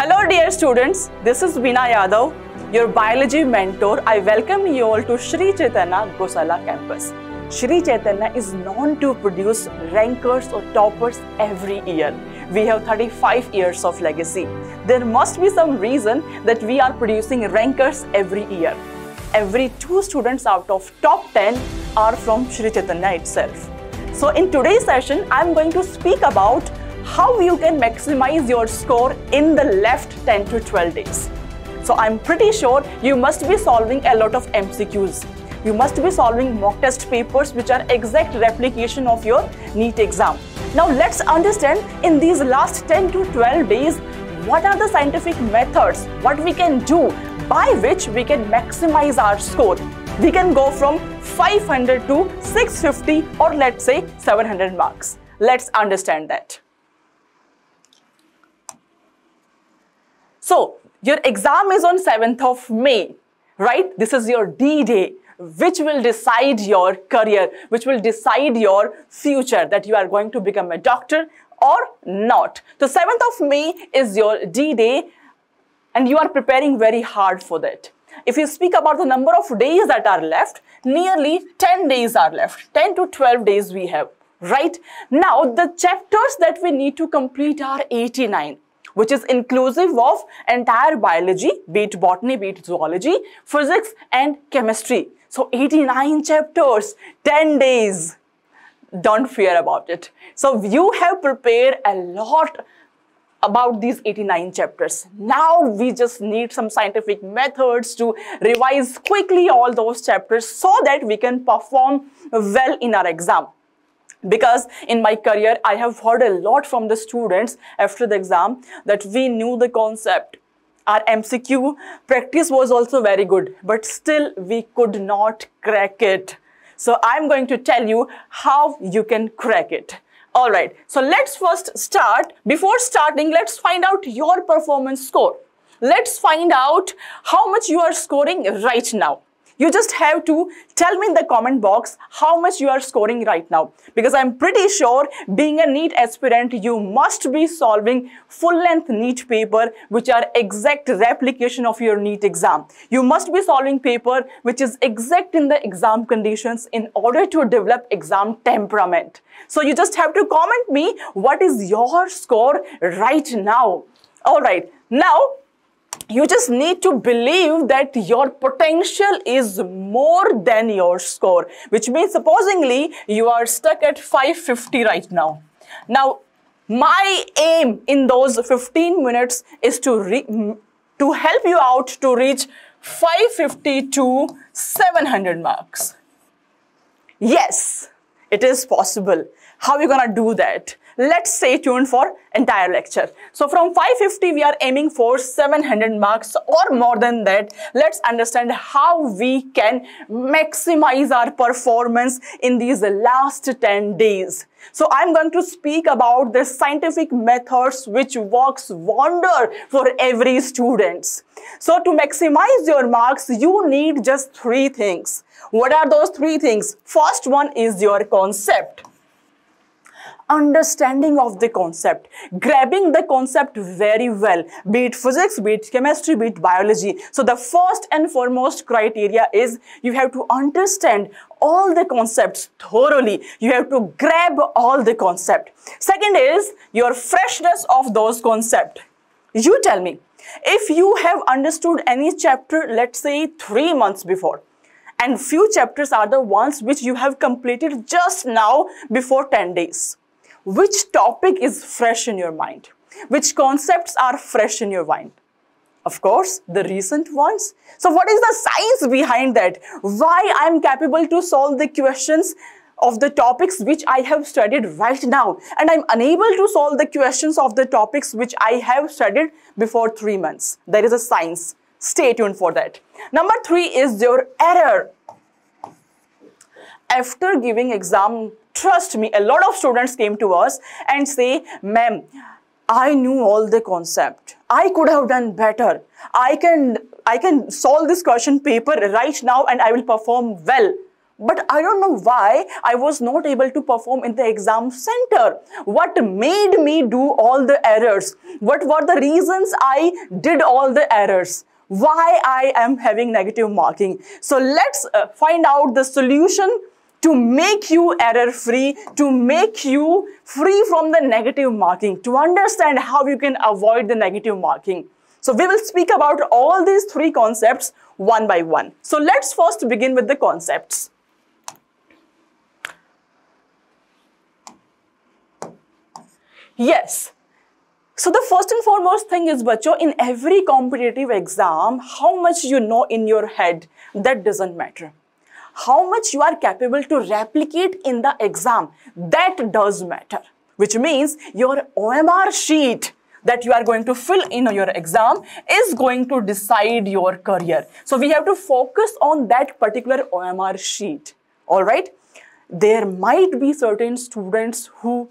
Hello dear students, this is Veena Yadav, your biology mentor. I welcome you all to Sri Chaitanya Gosala campus. Sri Chaitanya is known to produce rankers or toppers every year. We have 35 years of legacy. There must be some reason that we are producing rankers every year. Every 2 students out of top 10 are from Sri Chaitanya itself. So in today's session, I'm going to speak about how you can maximize your score in the left 10 to 12 days. So I'm pretty sure you must be solving a lot of MCQs. You must be solving mock test papers which are exact replication of your NEET exam. Now let's understand in these last 10 to 12 days, what are the scientific methods, what we can do by which we can maximize our score. We can go from 500 to 650 or let's say 700 marks. Let's understand that. So, your exam is on 7th of May, right? This is your D-Day, which will decide your career, which will decide your future, that you are going to become a doctor or not. So, 7th of May is your D-Day and you are preparing very hard for that. If you speak about the number of days that are left, nearly 10 days are left. 10 to 12 days we have, right? Now, the chapters that we need to complete are 89. Which is inclusive of entire biology, be it botany, be it zoology, physics and chemistry. So 89 chapters, 10 days. Don't fear about it. So you have prepared a lot about these 89 chapters. Now we just need some scientific methods to revise quickly all those chapters so that we can perform well in our exam. Because in my career, I have heard a lot from the students after the exam that we knew the concept. Our MCQ practice was also very good, but still we could not crack it. So I'm going to tell you how you can crack it. All right, so let's first start. Before starting, let's find out your performance score. Let's find out how much you are scoring right now. You just have to tell me in the comment box how much you are scoring right now. Because I'm pretty sure being a NEET aspirant, you must be solving full-length NEET paper which are exact replication of your NEET exam. You must be solving paper which is exact in the exam conditions in order to develop exam temperament. So you just have to comment me what is your score right now. All right, now you just need to believe that your potential is more than your score, which means supposingly you are stuck at 550 right now. Now, my aim in those 15 minutes is to help you out to reach 550 to 700 marks. Yes, it is possible. How are you gonna do that? Let's stay tuned for entire lecture. So from 550, we are aiming for 700 marks or more than that. Let's understand how we can maximize our performance in these last 10 days. So I'm going to speak about the scientific methods which works wonder for every student. So to maximize your marks, you need just 3 things. What are those 3 things? First one is your concept. Understanding of the concept, grabbing the concept very well, be it physics, be it chemistry, be it biology. So the first and foremost criteria is you have to understand all the concepts thoroughly. You have to grab all the concept. Second is your freshness of those concepts. You tell me, if you have understood any chapter, let's say 3 months before, and few chapters are the ones which you have completed just now before 10 days. Which topic is fresh in your mind? Which concepts are fresh in your mind? Of course, the recent ones. So what is the science behind that? Why I am capable to solve the questions of the topics which I have studied right now, and I'm unable to solve the questions of the topics which I have studied before 3 months. There is a science. Stay tuned for that. Number 3 is your error. After giving exam, trust me, a lot of students came to us and say, ma'am, I knew all the concept. I could have done better. I can solve this question paper right now and I will perform well. But I don't know why I was not able to perform in the exam center. What made me do all the errors? What were the reasons I did all the errors? Why I am having negative marking? So let's find out the solution to make you error-free, to make you free from the negative marking, to understand how you can avoid the negative marking. So we will speak about all these three concepts one by one. So let's first begin with the concepts. Yes. So the first and foremost thing is, bachcho, in every competitive exam, how much you know in your head, that doesn't matter. How much you are capable to replicate in the exam, that does matter. Which means your OMR sheet that you are going to fill in your exam is going to decide your career. So we have to focus on that particular OMR sheet. All right. There might be certain students who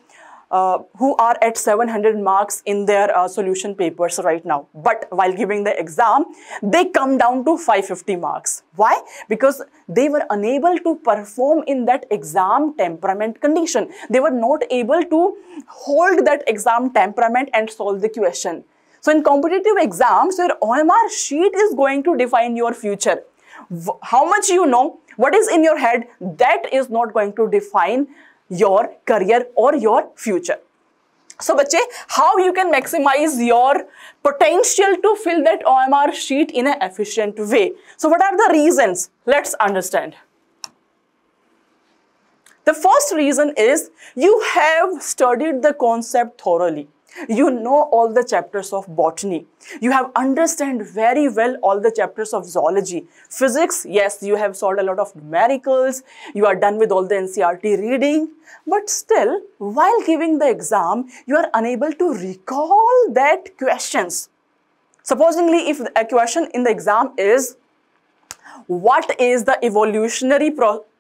are at 700 marks in their solution papers right now. But while giving the exam, they come down to 550 marks. Why? Because they were unable to perform in that exam temperament condition. They were not able to hold that exam temperament and solve the question. So in competitive exams, your OMR sheet is going to define your future. How much you know, what is in your head, that is not going to define your career or your future. So, bache, how you can maximize your potential to fill that OMR sheet in an efficient way? So, what are the reasons? Let's understand. The first reason is you have studied the concept thoroughly. You know all the chapters of botany. You have understand very well all the chapters of zoology. Physics, yes, you have solved a lot of numericals. You are done with all the NCERT reading. But still, while giving the exam, you are unable to recall that questions. Supposingly, if a question in the exam is, what is the evolutionary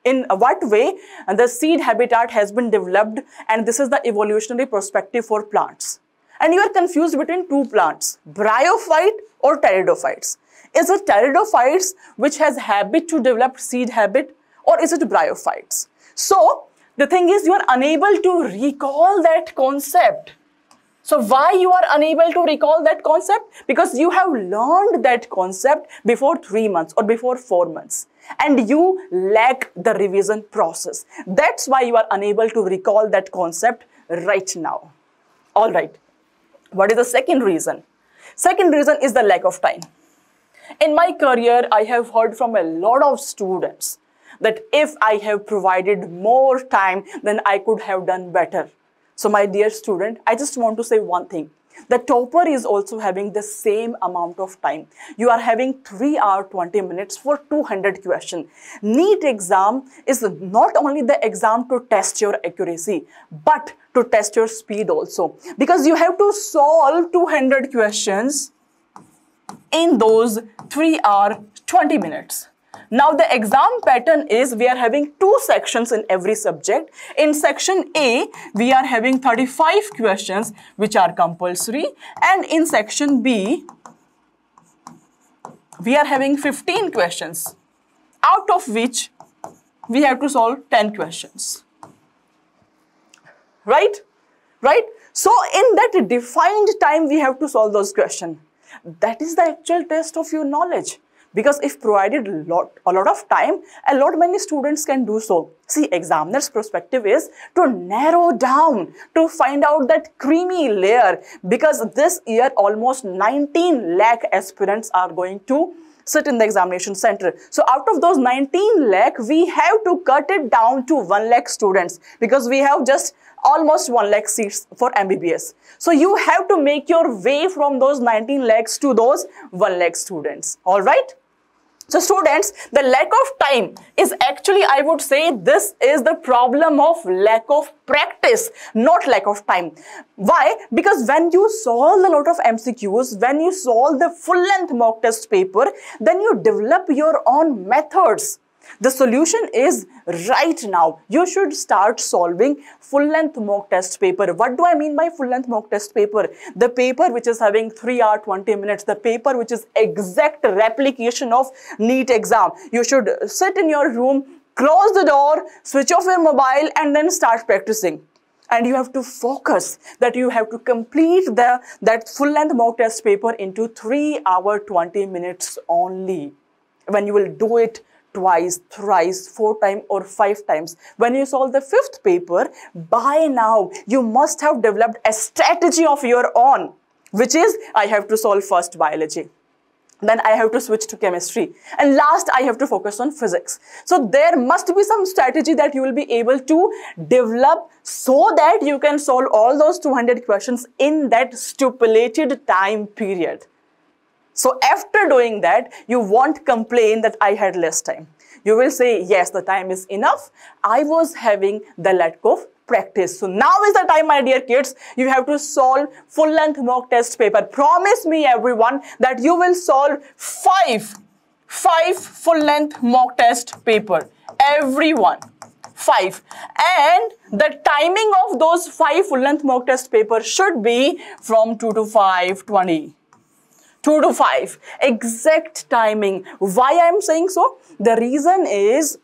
in what way the seed habitat has been developed, and this is the evolutionary perspective for plants. And you are confused between two plants, bryophyte or pteridophytes. Is it pteridophytes which has habit to develop seed habit, or is it bryophytes? So the thing is, you are unable to recall that concept. So why you are unable to recall that concept? Because you have learned that concept before 3 months or before 4 months. And you lack the revision process. That's why you are unable to recall that concept right now. All right. What is the second reason? Second reason is the lack of time. In my career, I have heard from a lot of students that if I have provided more time, then I could have done better. So my dear student, I just want to say one thing. The topper is also having the same amount of time. You are having 3 hours 20 minutes for 200 questions. NEET exam is not only the exam to test your accuracy, but to test your speed also. Because you have to solve 200 questions in those 3 hours 20 minutes. Now the exam pattern is we are having 2 sections in every subject. In section A, we are having 35 questions which are compulsory, and in section B, we are having 15 questions, out of which we have to solve 10 questions. Right? Right? So in that defined time, we have to solve those questions. That is the actual test of your knowledge. Because if provided a lot of time, a lot many students can do so. See, examiner's perspective is to narrow down, to find out that creamy layer. Because this year, almost 19 lakh aspirants are going to sit in the examination center. So out of those 19 lakh, we have to cut it down to 1 lakh students. Because we have just almost 1 lakh seats for MBBS. So you have to make your way from those 19 lakhs to those 1 lakh students. All right? So students, the lack of time is actually, I would say, this is the problem of lack of practice, not lack of time. Why? Because when you solve a lot of MCQs, when you solve the full-length mock test paper, then you develop your own methods. The solution is right now. You should start solving full-length mock test paper. What do I mean by full-length mock test paper? The paper which is having 3 hours 20 minutes. The paper which is exact replication of NEET exam. You should sit in your room, close the door, switch off your mobile, and then start practicing. And you have to focus that you have to complete that full-length mock test paper into 3 hours 20 minutes only. When you will do it twice, thrice, 4 times or 5 times, when you solve the 5th paper, by now you must have developed a strategy of your own, which is I have to solve first biology. Then I have to switch to chemistry. And last, I have to focus on physics. So there must be some strategy that you will be able to develop so that you can solve all those 200 questions in that stipulated time period. So after doing that, you won't complain that I had less time. You will say, yes, the time is enough. I was having the lack of practice. So now is the time, my dear kids, you have to solve full-length mock test paper. Promise me, everyone, that you will solve five full-length mock test paper. Everyone. 5. And the timing of those 5 full-length mock test papers should be from 2 to 5:20. 2 to 5. Exact timing. Why I am saying so? The reason is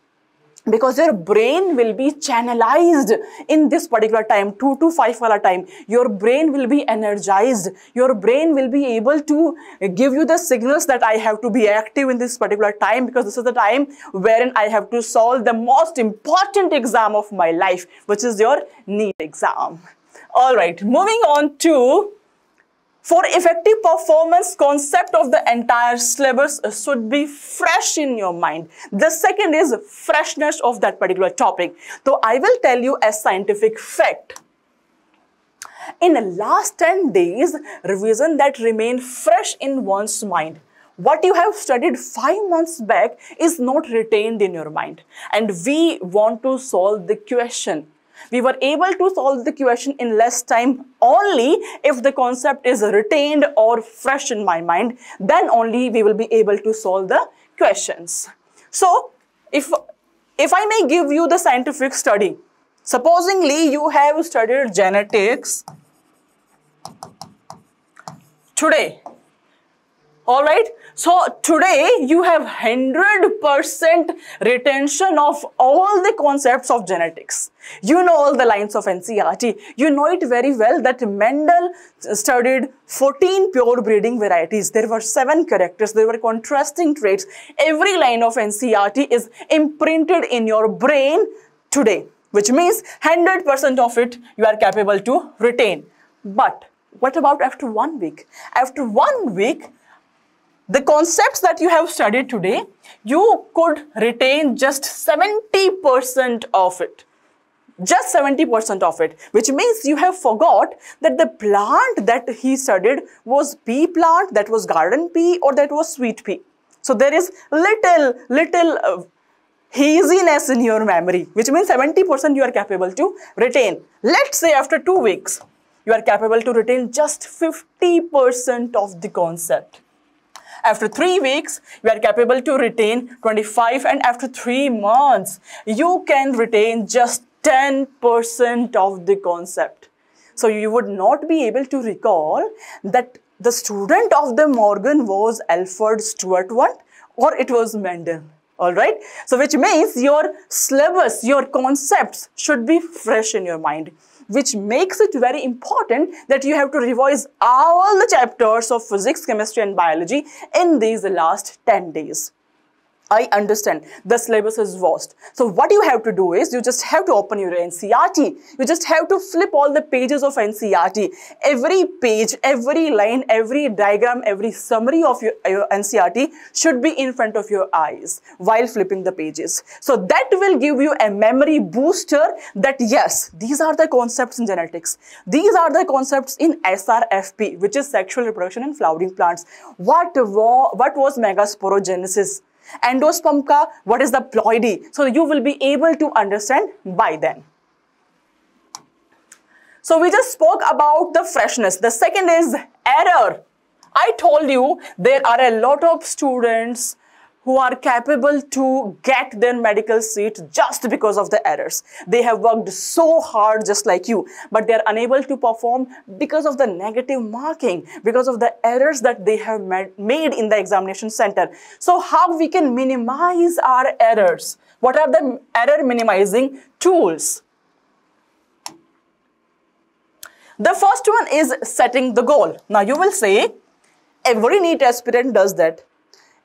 because your brain will be channelized in this particular time, 2 to 5 wala time. Your brain will be energized. Your brain will be able to give you the signals that I have to be active in this particular time, because this is the time wherein I have to solve the most important exam of my life, which is your NEET exam. All right, moving on to, for effective performance, concept of the entire syllabus should be fresh in your mind. The second is freshness of that particular topic. So I will tell you a scientific fact. In the last 10 days, revision that remain fresh in one's mind. What you have studied 5 months back is not retained in your mind. And we want to solve the question. We were able to solve the question in less time only if the concept is retained or fresh in my mind. Then only we will be able to solve the questions. So, if I may give you the scientific study, supposingly you have studied genetics today. All right. So today you have 100% retention of all the concepts of genetics. You know all the lines of NCERT. You know it very well that Mendel studied 14 pure breeding varieties. There were 7 characters. There were contrasting traits. Every line of NCERT is imprinted in your brain today, which means 100% of it you are capable to retain. But what about after 1 week? After 1 week, the concepts that you have studied today, you could retain just 70% of it. Just 70% of it, which means you have forgot that the plant that he studied was pea plant, that was garden pea, or that was sweet pea. So there is little haziness in your memory, which means 70% you are capable to retain. Let's say after 2 weeks, you are capable to retain just 50% of the concept. After 3 weeks, you are capable to retain 25, and after 3 months, you can retain just 10% of the concept. So you would not be able to recall that the student of the Morgan was Alfred Stewart one, or it was Mendel. All right. So which means your syllabus, your concepts should be fresh in your mind, which makes it very important that you have to revise all the chapters of physics, chemistry, and biology in these last 10 days. I understand the syllabus is vast. So what you have to do is you just have to open your NCERT. You just have to flip all the pages of NCERT. Every page, every line, every diagram, every summary of your NCERT should be in front of your eyes while flipping the pages. So that will give you a memory booster that yes, these are the concepts in genetics. These are the concepts in SRFP, which is sexual reproduction in flowering plants. What was megasporogenesis? Endosperm ka, what is the ploidy? So you will be able to understand by then. So we just spoke about the freshness. The second is error. I told you there are a lot of students who are capable to get their medical seat just because of the errors. They have worked so hard just like you, but they are unable to perform because of the negative marking, because of the errors that they have made in the examination center. So how we can minimize our errors? What are the error minimizing tools? The first one is setting the goal. Now you will say, every NEET aspirant does that.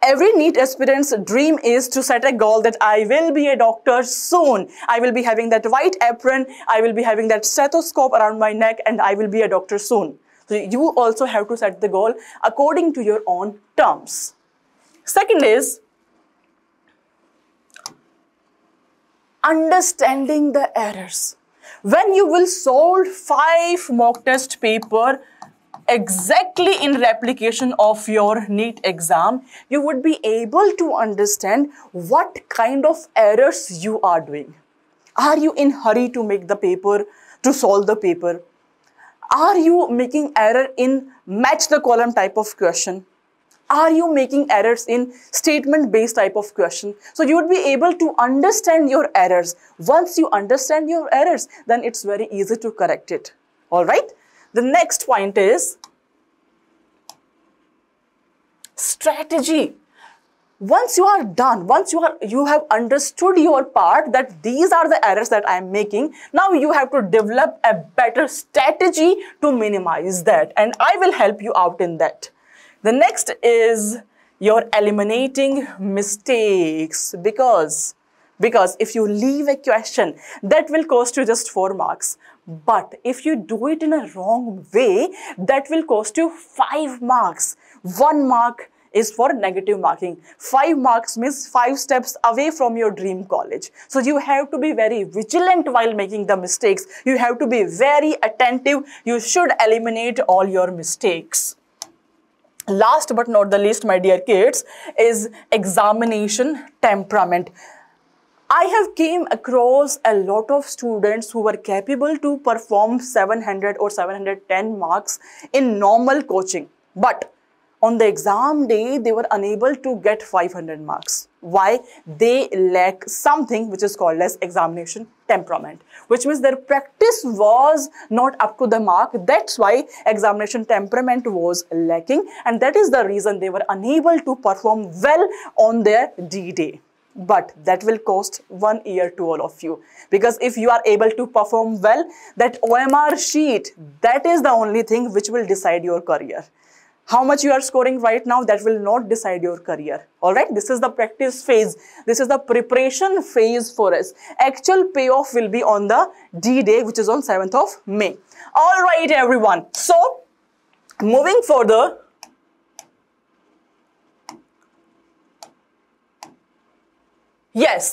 Every NEET aspirant's dream is to set a goal that I will be a doctor soon. I will be having that white apron, I will be having that stethoscope around my neck, and I will be a doctor soon. So you also have to set the goal according to your own terms. Second is understanding the errors. When you will solve 5 mock test paper exactly in replication of your NEET exam, you would be able to understand what kind of errors you are doing. Are you in hurry to make the paper, to solve the paper? Are you making error in match the column type of question? Are you making errors in statement-based type of question? So you would be able to understand your errors. Once you understand your errors, then it's very easy to correct it. All right? The next point is strategy. Once you are done, once you have understood your part that these are the errors that I am making, now you have to develop a better strategy to minimize that, and I will help you out in that. The next is your eliminating mistakes, because if you leave a question, that will cost you just 4 marks. But if you do it in a wrong way, that will cost you 5 marks. 1 mark is for negative marking. 5 marks means 5 steps away from your dream college. So you have to be very vigilant while making the mistakes. You have to be very attentive. You should eliminate all your mistakes. Last but not the least, my dear kids, is examination temperament. I have came across a lot of students who were capable to perform 700 or 710 marks in normal coaching. But on the exam day, they were unable to get 500 marks. Why? They lack something which is called as examination temperament, which means their practice was not up to the mark. That's why examination temperament was lacking, and that is the reason they were unable to perform well on their D-Day. But that will cost 1 year to all of you, because if you are able to perform well, that OMR sheet, that is the only thing which will decide your career. How much you are scoring right now, that will not decide your career. All right, this is the practice phase. This is the preparation phase for us. Actual payoff will be on the D-Day, which is on 7th of May. All right, everyone. So, moving further,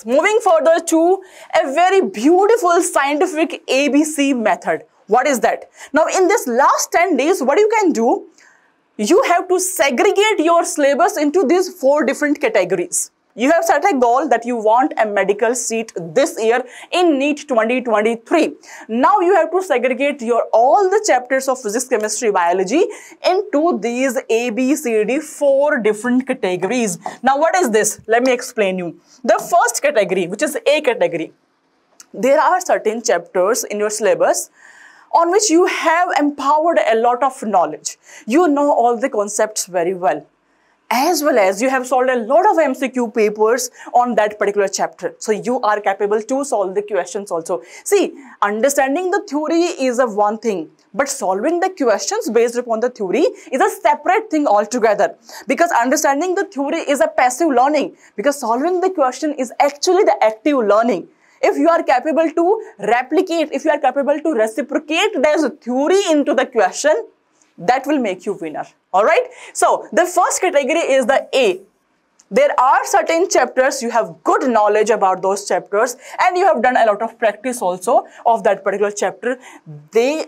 moving further to a very beautiful scientific ABC method. What is that? Now, in this last 10 days, what you can do, you have to segregate your syllabus into these 4 different categories. You have set a goal that you want a medical seat this year in NEET 2023. Now you have to segregate all the chapters of physics, chemistry, biology into these ABCD 4 different categories. Now what is this? Let me explain you. The first category, which is A category, there are certain chapters in your syllabus on which you have empowered a lot of knowledge. You know all the concepts very well, as well as you have solved a lot of MCQ papers on that particular chapter. So you are capable to solve the questions also. See, understanding the theory is a one thing, but solving the questions based upon the theory is a separate thing altogether. Because understanding the theory is a passive learning, because solving the question is actually the active learning. If you are capable to replicate, if you are capable to reciprocate there's a theory into the question, that will make you winner. All right. So the first category is the A. There are certain chapters you have good knowledge about those chapters, and you have done a lot of practice also of that particular chapter.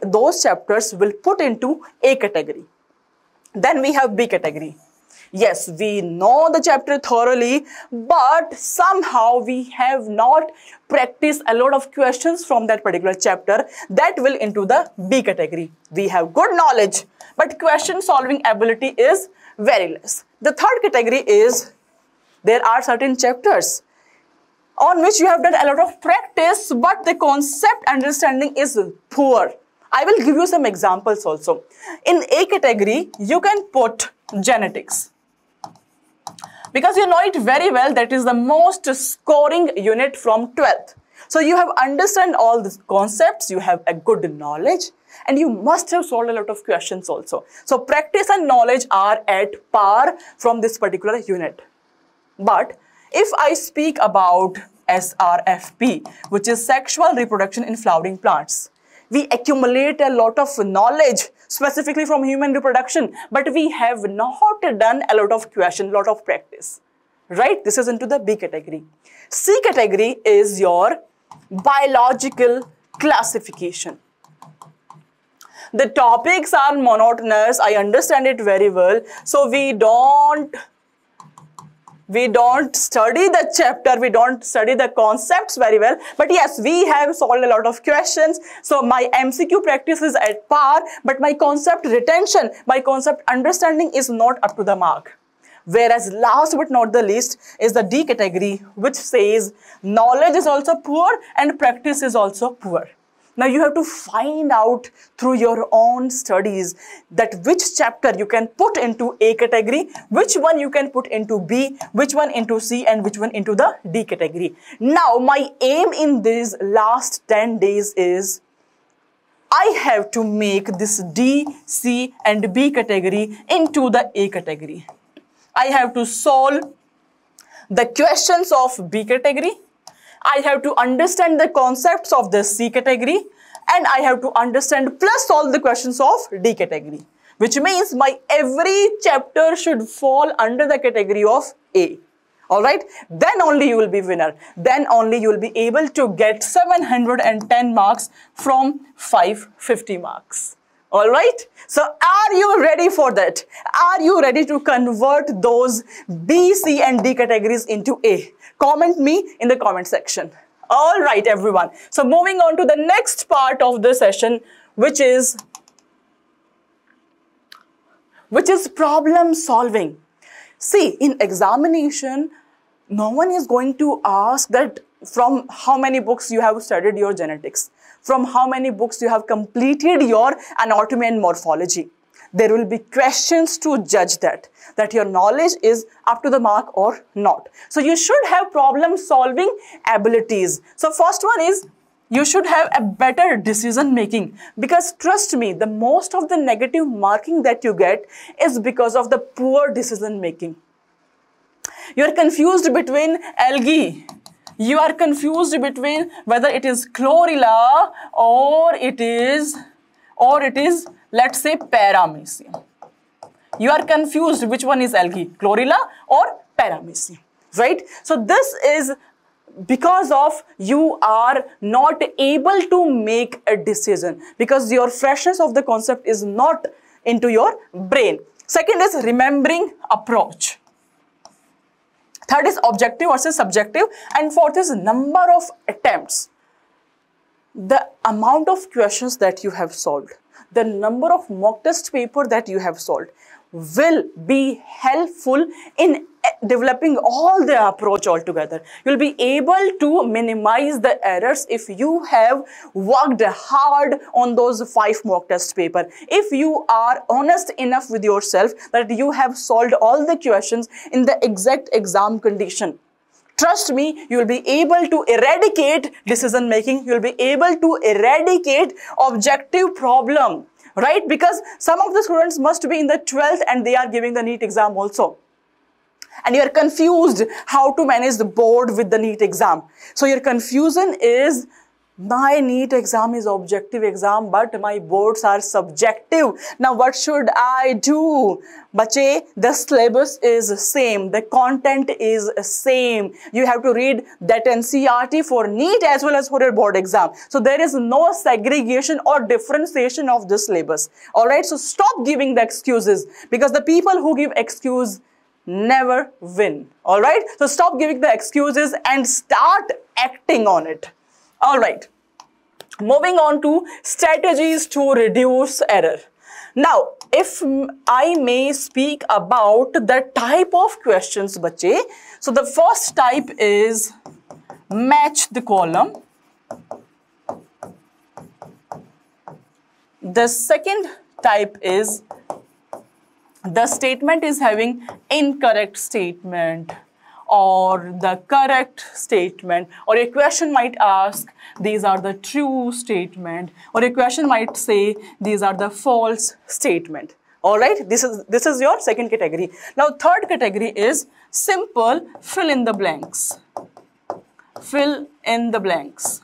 Those chapters will put into A category. Then we have B category. Yes, we know the chapter thoroughly, but somehow we have not practiced a lot of questions from that particular chapter. That will into the B category. We have good knowledge, but question solving ability is very less. The third category is there are certain chapters on which you have done a lot of practice, but the concept understanding is poor. I will give you some examples also. In A category, you can put genetics, Because you know it very well, that is the most scoring unit from 12th. So you have understand all these concepts, you have a good knowledge, and you must have solved a lot of questions also. So practice and knowledge are at par from this particular unit. But if I speak about SRFP, which is sexual reproduction in flowering plants, we accumulate a lot of knowledge specifically from human reproduction, but we have not done a lot of question, lot of practice, right? This is into the B category. C category is your biological classification. The topics are monotonous, I understand it very well, so we don't study the chapter, we don't study the concepts very well, but yes, we have solved a lot of questions. So my MCQ practice is at par, but my concept retention, my concept understanding is not up to the mark. Whereas last but not the least is the D category, which says knowledge is also poor and practice is also poor. Now you have to find out through your own studies that which chapter you can put into A category, which one you can put into B, which one into C, and which one into the D category. Now my aim in these last 10 days is I have to make this D, C, and B category into the A category. I have to solve the questions of B category. I have to understand the concepts of the C category, and I have to understand plus solve the questions of D category, which means my every chapter should fall under the category of A. Alright, then only you will be winner. Then only you will be able to get 710 marks from 550 marks. Alright, so are you ready for that? Are you ready to convert those B, C, and D categories into A? Comment me in the comment section. Alright everyone, so moving on to the next part of the session, which is problem solving. See, in examination, no one is going to ask that from how many books you have studied your genetics, from how many books you have completed your anatomy and morphology. There will be questions to judge that your knowledge is up to the mark or not. So you should have problem solving abilities. So first one is you should have a better decision making, because trust me, the most of the negative marking that you get is because of the poor decision making. You are confused between algae. You are confused between whether it is chlorella or it is let's say paramecium. You are confused which one is algae, chlorella or paramecium, right? So this is because of you are not able to make a decision, because your freshness of the concept is not into your brain. Second is remembering approach. Third is objective versus subjective, and fourth is number of attempts. The amount of questions that you have solved, the number of mock test paper that you have solved will be helpful in developing all the approach altogether. You'll be able to minimize the errors if you have worked hard on those 5 mock test paper. If you are honest enough with yourself that you have solved all the questions in the exact exam condition. Trust me, you will be able to eradicate decision making. You will be able to eradicate objective problem, right? Because some of the students must be in the 12th and they are giving the NEET exam also. And you are confused how to manage the board with the NEET exam. So your confusion is, my NEET exam is objective exam, but my boards are subjective. Now what should I do? Bache, the syllabus is same, the content is same. You have to read that NCERT for NEET as well as for your board exam. So there is no segregation or differentiation of the syllabus. Alright, so stop giving the excuses, because the people who give excuse never win. Alright, so stop giving the excuses and start acting on it. Alright, moving on to strategies to reduce error. Now, if I may speak about the type of questions, bache. So the first type is match the column. The second type is the statement is having incorrect statement or the correct statement, or a question might ask these are the true statement, or a question might say these are the false statement. All right, this is your second category. Now third category is simple fill in the blanks. Fill in the blanks.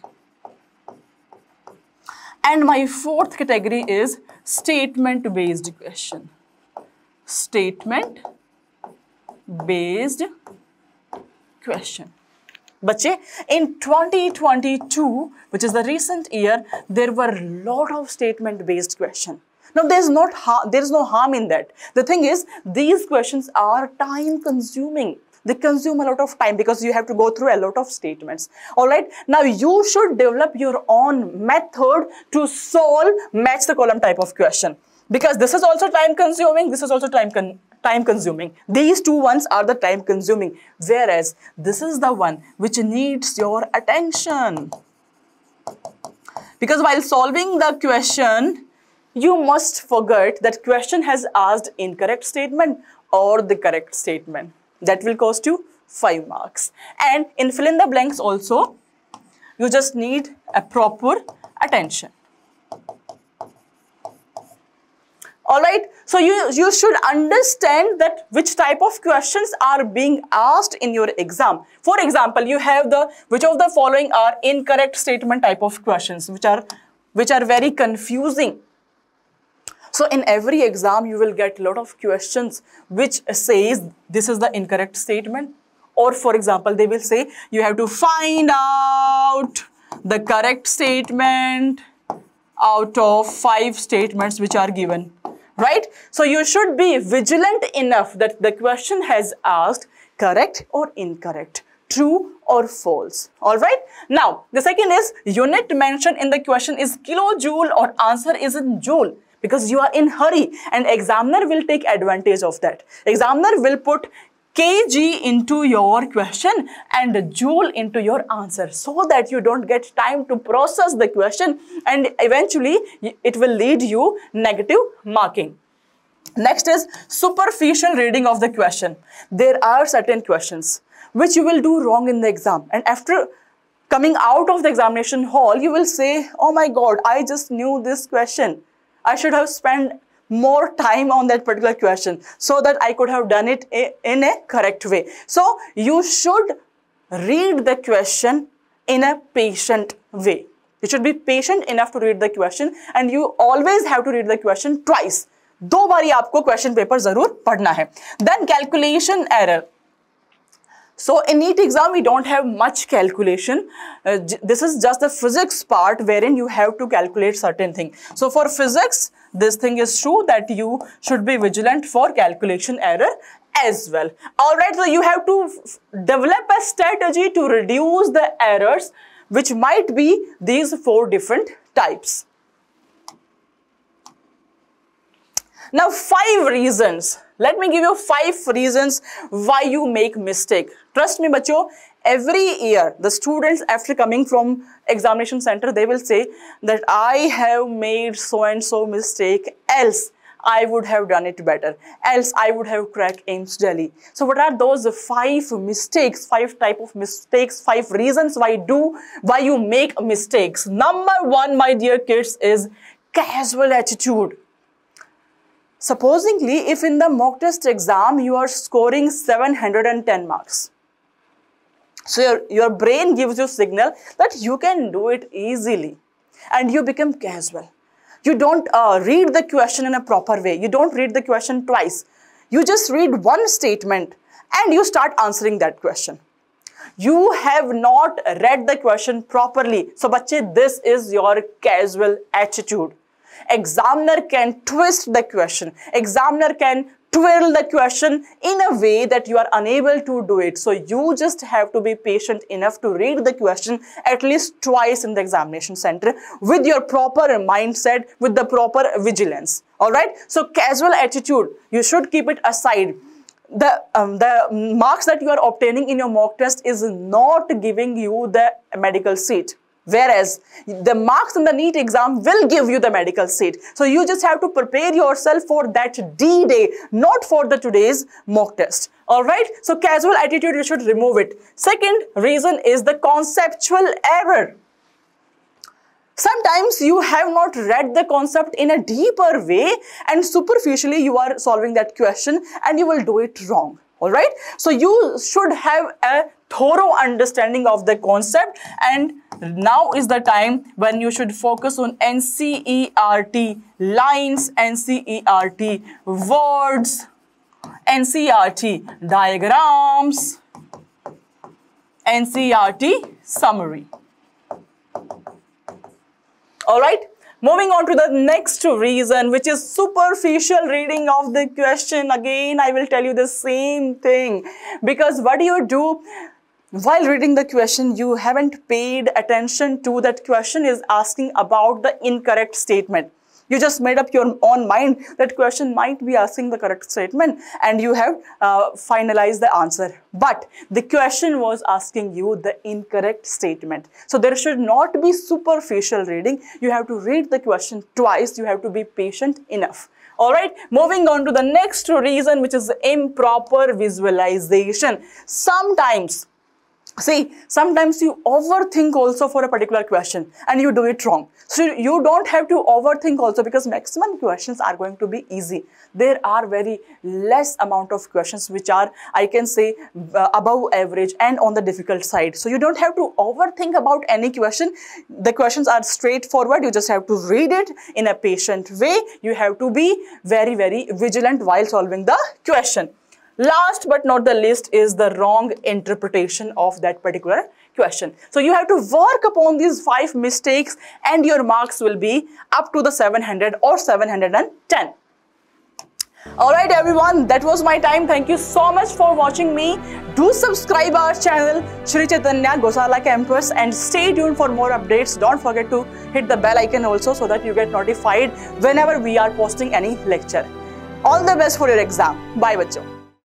And my fourth category is statement based question. Statement based question. Bache, in 2022, which is the recent year, there were a lot of statement based question. Now there is no harm in that. The thing is, these questions are time consuming. They consume a lot of time because you have to go through a lot of statements. All right. Now you should develop your own method to solve match the column type of question, because this is also time consuming. This is also time consuming. These two ones are the time consuming, whereas this is the one which needs your attention. Because while solving the question, you must forget that question has asked incorrect statement or the correct statement. That will cost you 5 marks. And in fill in the blanks also, you just need a proper attention. All right. So you should understand that which type of questions are being asked in your exam. For example, you have which of the following are incorrect statement type of questions, which are very confusing. So in every exam, you will get a lot of questions which says this is the incorrect statement. Or for example, they will say you have to find out the correct statement out of 5 statements which are given, right? So you should be vigilant enough that the question has asked correct or incorrect, true or false. All right. Now, the second is unit mentioned in the question is kilojoule or answer is in joule. Because you are in hurry, and examiner will take advantage of that. Examiner will put kg into your question and joule into your answer, so that you don't get time to process the question, and eventually it will lead you negative marking. Next is superficial reading of the question. There are certain questions which you will do wrong in the exam, and after coming out of the examination hall, you will say, oh my God, I just knew this question. I should have spent more time on that particular question so that I could have done it in a correct way. So you should read the question in a patient way. You should be patient enough to read the question, and you always have to read the question twice. 2 बारी आपको question paper जरूर पढ़ना है. Then calculation error. So in NEET exam, we don't have much calculation. This is just the physics part wherein you have to calculate certain things. So for physics, this thing is true that you should be vigilant for calculation error as well. All right, so you have to develop a strategy to reduce the errors, which might be these 4 different types. Now 5 reasons. Let me give you 5 reasons why you make mistake. Trust me, bacho, every year the students after coming from examination center, they will say that I have made so and so mistake, else I would have done it better, else I would have cracked AIIMS Delhi. So what are those 5 mistakes, 5 type of mistakes, 5 reasons why you make mistakes? Number 1, my dear kids, is casual attitude. Supposingly, if in the mock test exam you are scoring 710 marks, so your brain gives you signal that you can do it easily, and you become casual. You don't read the question in a proper way. You don't read the question twice. You just read one statement and you start answering that question. You have not read the question properly. So, bache, this is your casual attitude. Examiner can twist the question. Examiner can twirl the question in a way that you are unable to do it. So you just have to be patient enough to read the question at least twice in the examination center with your proper mindset, with the proper vigilance. All right. So casual attitude, you should keep it aside. The marks that you are obtaining in your mock test is not giving you the medical seat. Whereas the marks in the NEET exam will give you the medical seat. So you just have to prepare yourself for that D-Day, not for the today's mock test. Alright, so casual attitude, you should remove it. Second reason is the conceptual error. Sometimes you have not read the concept in a deeper way and superficially you are solving that question and you will do it wrong. Alright, so you should have a thorough understanding of the concept, and now is the time when you should focus on NCERT lines, NCERT words, NCERT diagrams, NCERT summary. Alright, moving on to the next reason, which is superficial reading of the question. Again, I will tell you the same thing, because what do you do while reading the question? You haven't paid attention to that question is asking about the incorrect statement. You just made up your own mind that question might be asking the correct statement and you have finalized the answer. But the question was asking you the incorrect statement. So there should not be superficial reading. You have to read the question twice. You have to be patient enough. Alright, moving on to the next reason, which is improper visualization. Sometimes you overthink also for a particular question and you do it wrong. So you don't have to overthink also, because maximum questions are going to be easy. There are very less amount of questions which are, I can say, above average and on the difficult side. So you don't have to overthink about any question. The questions are straightforward. You just have to read it in a patient way. You have to be very, very vigilant while solving the question. Last but not the least is the wrong interpretation of that particular question. So you have to work upon these 5 mistakes and your marks will be up to the 700 or 710. Alright everyone, that was my time. Thank you so much for watching me. Do subscribe our channel Shri Chaitanya Gosala Campus and stay tuned for more updates. Don't forget to hit the bell icon also so that you get notified whenever we are posting any lecture. All the best for your exam. Bye bachcho.